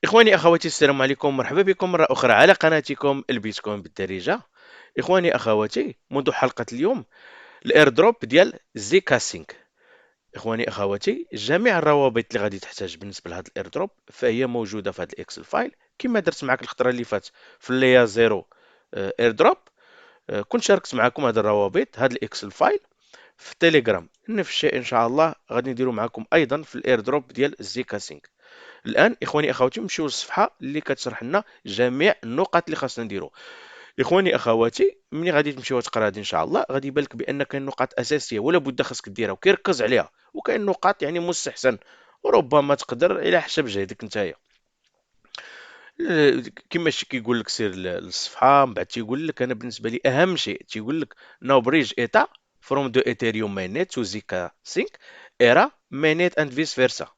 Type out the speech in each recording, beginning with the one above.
إخواني أخواتي السلام عليكم، مرحبا بكم مرة أخرى على قناتكم البيتكوين بالدارجة. إخواني أخواتي، منذ حلقة اليوم الإير دروب ديال زيكا سينك. إخواني أخواتي، جميع الروابط اللي غادي تحتاج بالنسبة لهذا الإير دروب فهي موجودة في هذا الإكسل فايل كما درت معك الخطرة اللي فات في الليا زيرو إير دروب. كنت شاركت معكم هذه الروابط، هذا الإكسل فايل في تيليجرام. نفس الشيء إن شاء الله غادي نديرو معكم أيضا في الإير دروب ديال زيكا سينك. الان اخواني اخواتي نمشيو للصفحه اللي كتشرح لنا جميع النقط اللي خاصنا نديرو. اخواني اخواتي، ملي غادي تمشيو تقرا هذه ان شاء الله غادي يبان لك بان كاين نقاط اساسيه ولا بد خاصك ديرها وكيركز عليها، وكاين نقاط يعني مستحسن وربما تقدر الى حسب جهدك نتايا. كما كيقول لك سير للصفحه من بعد تيقول لك انا بالنسبه لي اهم شيء تيقول لك نو بريج ايتا فروم دو ايثيريوم ماينيت تو زيكا سينك ايرا ماينيت اند فيس فيرسا.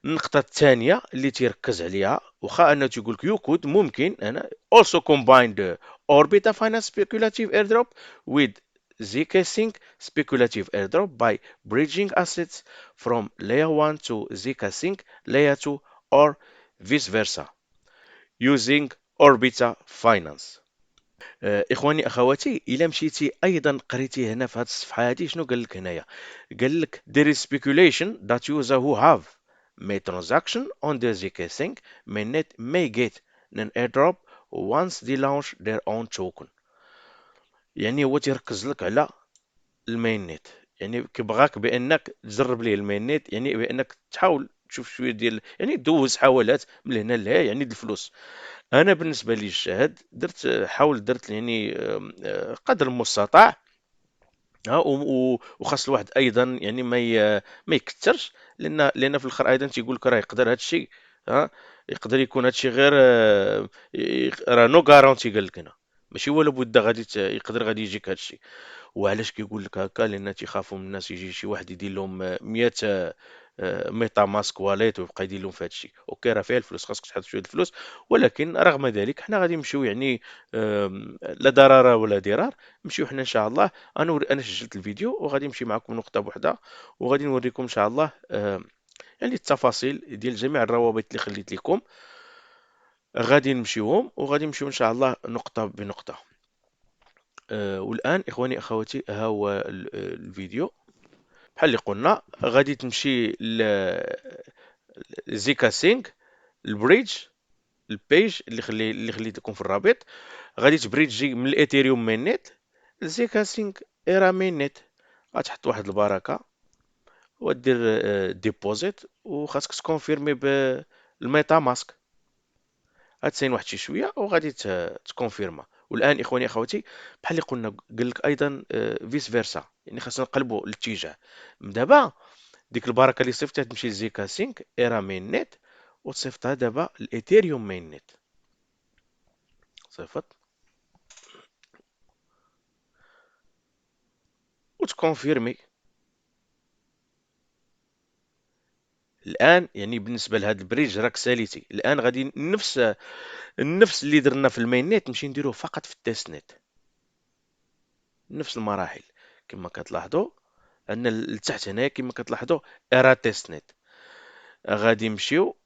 النقطة الثانية اللي تيركز عليها واخا انه تيقول لك يو كود ممكن انا also combine the orbita finance speculative airdrop with zk sync speculative airdrop by bridging assets from layer 1 to zk sync layer 2 or vice versa using orbita finance. اخواني اخواتي، الا مشيتي ايضا قريتي هنا في هذه الصفحه هذه شنو قال لك هنايا؟ قال لك there is speculation that user who have made transaction on the zk sync may get an airdrop once they launch their own token. يعني هو تيركز لك على المين نت، يعني كيبغاك بانك تجرب ليه المين نت، يعني بانك تحاول تشوف شويه ديال يعني دوز حوالات من هنا لهنا يعني د الفلوس. انا بالنسبه لي الشهاد درت يعني قدر المستطاع. ها وخاص الواحد ايضا يعني ما يكثرش، لان في الاخر ايضا تيقول لك راه يقدر هذا الشيء. ها يقدر يكون هذا الشيء غير راه نو غارونتي قال لك هنا، ماشي ولا بد غادي يقدر غادي يجيك هذا الشيء. وعلاش كيقول لك هكا؟ لان تيخافوا من الناس يجي شي واحد يدير لهم 100 ميتا ماسك واليت ويبقى يدير لهم في هذا الشيء. اوكي راه فيها الفلوس، خاصك تحط شويه الفلوس، ولكن رغم ذلك حنا غادي نمشيو يعني لا ضرر ولا ضرار. نمشيو حنا ان شاء الله. انا سجلت الفيديو وغادي نمشي معكم نقطه بوحده، وغادي نوريكم ان شاء الله يعني التفاصيل ديال جميع الروابط اللي خليت لكم. غادي نمشيوهم وغادي نمشيو ان شاء الله نقطه بنقطه. والان اخواني اخواتي ها هو الفيديو. بحال اللي قلنا غادي تمشي لزيكا سينك البريدج البيج اللي خليت لكم في الرابط. غادي تبريدجي من الايثيريوم مين نت لزيكا سينك ايرا مين نت. غتحط واحد البركه ودير ديبوزيت، وخاصك تكونفيرمي بالميتا ماسك. غتسين واحد شي شويه وغادي تكونفيرما. والان اخواني اخواتي، بحال اللي قلنا قال لك ايضا فيس فيرسا، يعني خاصنا نقلبوا الاتجاه. دابا ديك البركه اللي صيفطها تمشي لزيكا سينك ايرا مين نت، وتصيفطها دابا الايثيريوم مين نت. صيفط وتكونفيرمي. الان يعني بالنسبه لهذا البريج راك ساليتي. الان غادي نفس اللي درنا في المين نت نمشي نديروه فقط في التيست نت. نفس المراحل كما كتلاحظوا ان لتحت هنا كما كتلاحظوا ايرا تيست نت. غادي نمشيو.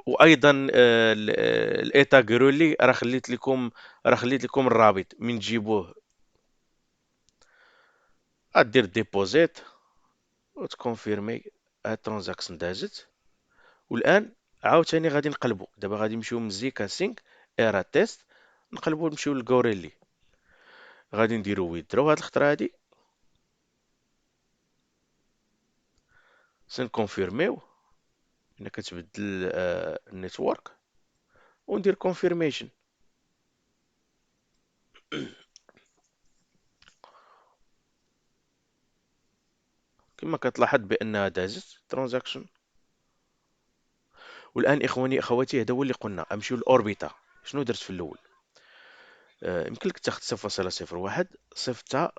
وايضا الايتا جرولي راه خليت لكم الرابط من تجيبوه. غدير ديبوزيت وتكونفيرمي الترانزاكشن دازت. والان عاوتاني غادي نقلبوا. دابا غادي نمشيو من زيكا سينك ايرا تيست، نقلبوا نمشيو للغوريلي. غادي نديرو ويدرو هاد الخطره هادي، سنكونفيرميو انا كتبدل النيتورك وندير كونفيرميشن. كما كتلاحظ بانها دازت ترانزاكشن. والان اخواني اخواتي هذا هو اللي قلنا امشيو لاوربيتا. شنو درت في الاول؟ يمكن لك تاخذ 0.01 صيفطها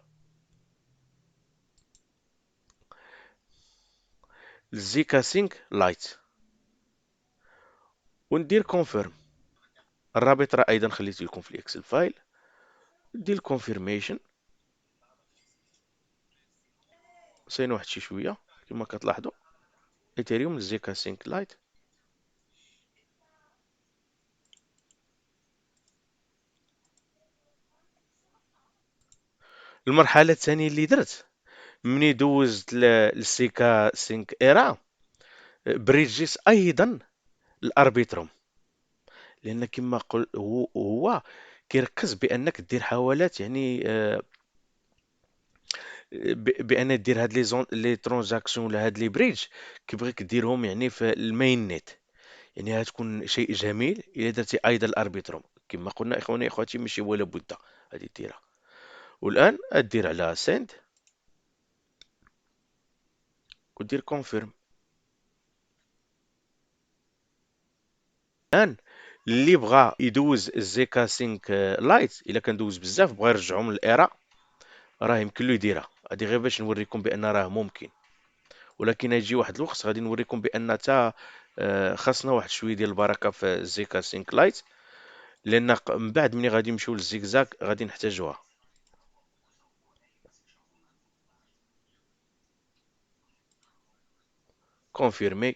لزيكا سينك لايت وندير كونفيرم. الرابط راه ايضا خليت لكم في الاكسل فايل. دير الكونفيرميشن. سين واحد شي شويه كما كتلاحظوا. ايثيريوم زيكا سينك لايت. المرحلة الثانية اللي درت مني دوزت للسيكا سينك ايرا، بريدجيت ايضا الاربيتروم، لان كما قل هو كيركز بانك دير حوالات يعني بان دير هاد لي زون لي ترانزاكسيون ولا هاد لي بريدج كيبغيك ديرهم يعني في المين نت. يعني غتكون شيء جميل الا درتي ايضا الاربيتروم. كما قلنا اخواني اخواتي ماشي ولا بد غادي ديرها. والان ادير على سند ودير كونفيرم. الان اللي بغى يدوز الزيكا سينك لايت الا كان دوز بزاف بغى يرجعهم للايرا، راه يمكن له يديرها. هذه غير باش نوريكم بان راه ممكن، ولكن يجي واحد الوقت غادي نوريكم بان تا خاصنا واحد شويه ديال البركه في الزيكا سينك لايت، لان من بعد ملي غادي نمشيو للزيكزاك غادي نحتاجوها. كونفيرمي.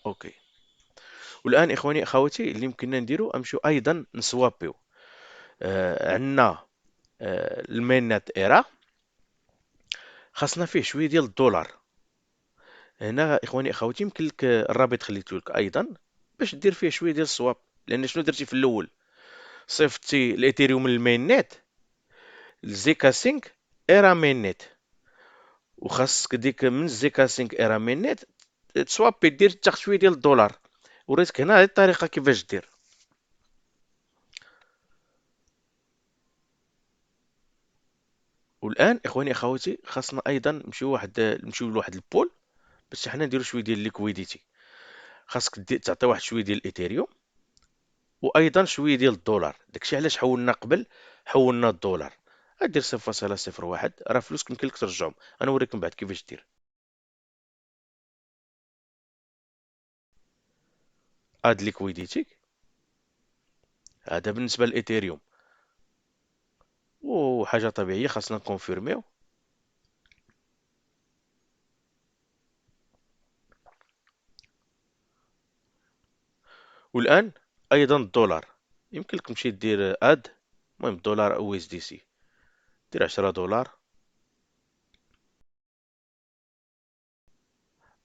اوكي. والان اخواني اخواتي اللي يمكننا نديرو امشيو ايضا نسوابيو. عندنا المينات ايرا خاصنا فيه شويه ديال الدولار. هنا اخواني اخواتي يمكن لك الرابط خليته لك ايضا باش دير فيه شويه ديال الصواب. لان شنو درتي في الاول؟ صيفطتي الايثيريوم من المين نت لزيكا سينك ايرا مين نت، وخاصك ديك من زيكا سينك ايرا مين نت تسوابي دير تاخد شويه ديال الدولار. وريتك هنا هذه الطريقه كيفاش دير. والان اخواني اخواتي خاصنا ايضا نمشيو لواحد البول باش حنا نديرو شويه ديال الليكويديتي. خاصك تعطي واحد شويه ديال الايثيريوم وايضا شويه ديال الدولار. داكشي علاش حولنا قبل، حولنا الدولار. غدير 0.01 راه فلوسك يمكن لك ترجعهم. انا نوريكم بعد كيفاش دير. اد ليكويديتي هذا بالنسبه للايثيريوم، وحاجه طبيعيه خاصنا نكونفيرميو. والان ايضا الدولار يمكن لك تمشي دير اد. المهم دولار او اس دي سي، دير 10 دولار.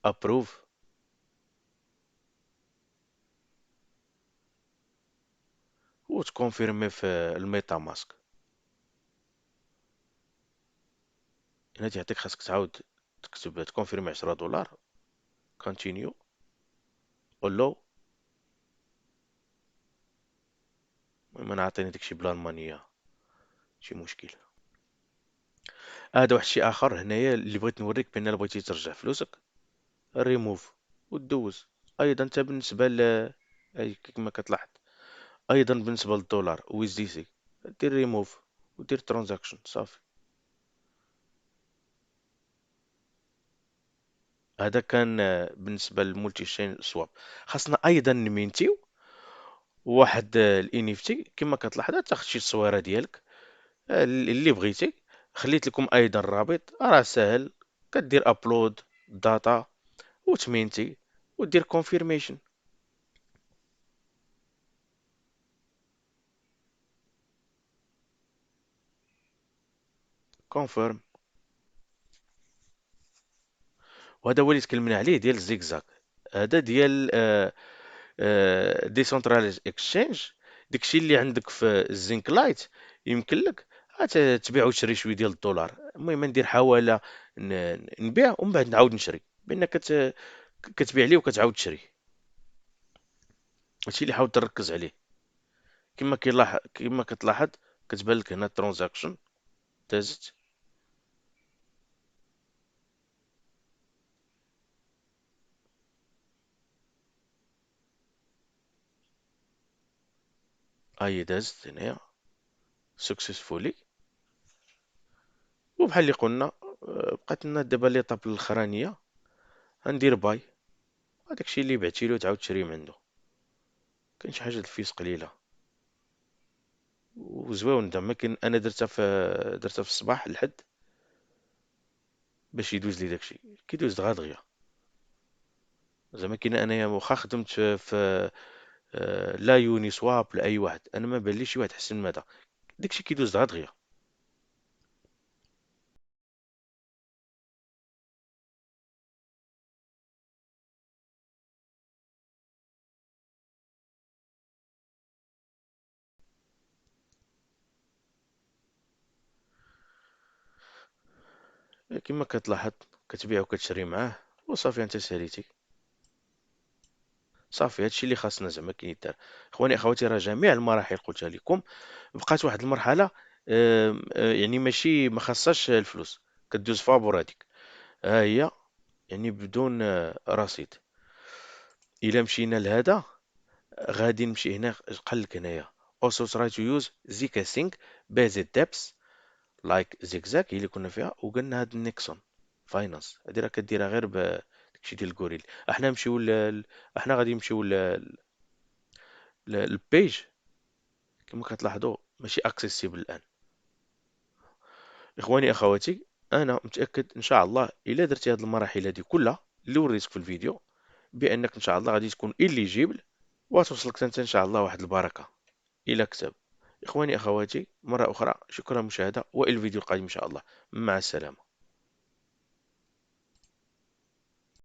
ابروف. وتكونفيرمي في الميتا ماسك. هنا تيعطيك خاصك تعاود تكتب تكونفيرمي 10 دولار. كونتينيو. قول المهم انا عطيني داكشي بالالمانية شي مشكل. هذا واحد الشيء اخر هنايا اللي بغيت نوريك بان الا بغيتي ترجع فلوسك ريموف ودوز. ايضا انت بالنسبه اي كما كتلاحظ ايضا بالنسبه للدولار ويز دي سي دير ريموف ودير ترانزاكشن صافي. هذا كان بالنسبه للمولتي شين سواب. خاصنا ايضا نمينتيو واحد الان اف تي كما كتلاحظ. تاخذ شي تصويره ديالك اللي بغيتي. خليت لكم ايضا الرابط راه ساهل. كدير ابلود داتا وتمينتي ودير كونفيرميشن. كونفيرم. وهذا هو اللي تكلمنا عليه ديال الزيكزاك. هذا ديال ديسنتراليز اكسشينج. داكشي اللي عندك في الزنك لايت يمكن لك تبيع وتشري شويه ديال الدولار. المهم ندير حواله نبيع ومن بعد نعاود نشري بانك كتبيع لي وكتعاود تشري. هادشي اللي حاول تركز عليه. كما كتلاحظ كتبان لك هنا الترانزاكشن دازت. هي دازت هنايا سكسسفولي. وبحال اللي قلنا بقات لنا دابا ليطاب الاخرانيه. غندير باي هذاك الشيء اللي بعتي له تعاود تشري من عنده. كاين شي حاجه د الفيس قليله وزويون زعما. كان انا درتها في الصباح الحد باش يدوز لي داكشي، كيدوز دغيا دغيا. زعما كاين انايا واخا خدمت في لا يوني سواب لا اي واحد، انا ما بان لي شي واحد احسن من هذا. داكشي كيدوز دغيا دغيا. كما كتلاحظ كتبيع وكتشري معاه وصافي انت ساليتي. صافي هادشي اللي خاصنا زعما كاين يدار. اخواني اخواتي راه جميع المراحل قلتها لكم. بقات واحد المرحله يعني ماشي ما خاصهاش الفلوس، كدوز فابور هذيك. ها هي يعني بدون رصيد. الا مشينا لهذا غادي نمشي هنا. قال لك هنايا also try to use zika sync based depths like zigzag هي اللي كنا فيها. وقلنا هاد النيكسون فاينانس هادي راه كديرها غير بداكشي ديال الكوريل. احنا نمشيو احنا غادي نمشيو للبيج. كما كتلاحظوا ماشي اكسيسيبل الان. اخواني اخواتي انا متاكد ان شاء الله الا درتي هاد المراحل هذه كلها اللي وريتك في الفيديو بانك ان شاء الله غادي تكون إليجيبل وتوصلك انت ان شاء الله واحد البركه الى كتاب. اخواني اخواتي مره اخرى شكرا للمشاهده والى الفيديو القادم ان شاء الله. مع السلامه.